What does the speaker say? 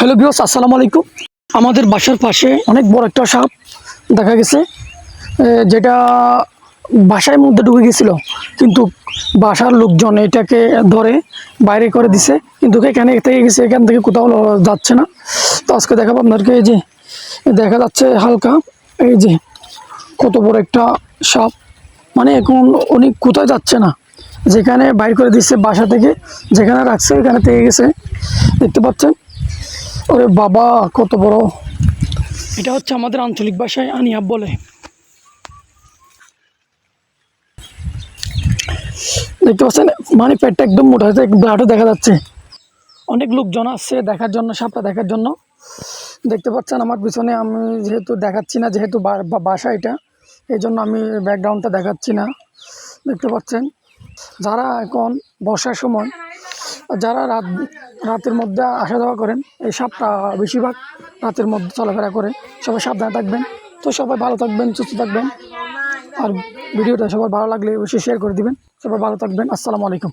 Hello viewers, আসসালামু আলাইকুম। আমাদের বাসার পাশে অনেক বড় একটা সাপ দেখা গেছে, যেটা বাসার মধ্যে ঢুকে গেছিল, কিন্তু বাসার লোকজন এটাকে ধরে বাইরে করে দিছে, কিন্তু এখানে থেকে গেছে, এখান থেকে কোথাও যাচ্ছে না। তো আজকে দেখাবো আপনাদেরকে। এই যে দেখা যাচ্ছে হালকা, এই যে কত বড় একটা সাপ, মানে এখন উনি কোথাও যাচ্ছে না, যেখানে বাইর করে দিচ্ছে বাসা থেকে, যেখানে রাখছে এখানে থেকে গেছে, দেখতে পাচ্ছেন। ওরে বাবা, কত বড়! এটা হচ্ছে আমাদের আঞ্চলিক ভাষায় আনিয়াব বলে। দেখতে পাচ্ছেন, মানে পেটটা একদম মোটা হয়েছে, ব্লাডও দেখা যাচ্ছে। অনেক লোকজন আসছে দেখার জন্য, সাপটা দেখার জন্য। দেখতে পাচ্ছেন আমার পিছনে, আমি যেহেতু দেখাচ্ছি না, যেহেতু বাসা এটা, এই জন্য আমি ব্যাকগ্রাউন্ডটা দেখাচ্ছি না। দেখতে পাচ্ছেন, যারা এখন বর্ষার সময়, যারা রাতের মধ্যে আসা যাওয়া করেন, এই সাপটা বেশিরভাগ রাতের মধ্যে চলাফেরা করে। সবাই সাবধানে থাকবেন। তো সবাই ভালো থাকবেন, সুস্থ থাকবেন। আর ভিডিওটা সবার ভালো লাগলে অবশ্যই শেয়ার করে দিবেন। সবাই ভালো থাকবেন। আসসালামু আলাইকুম।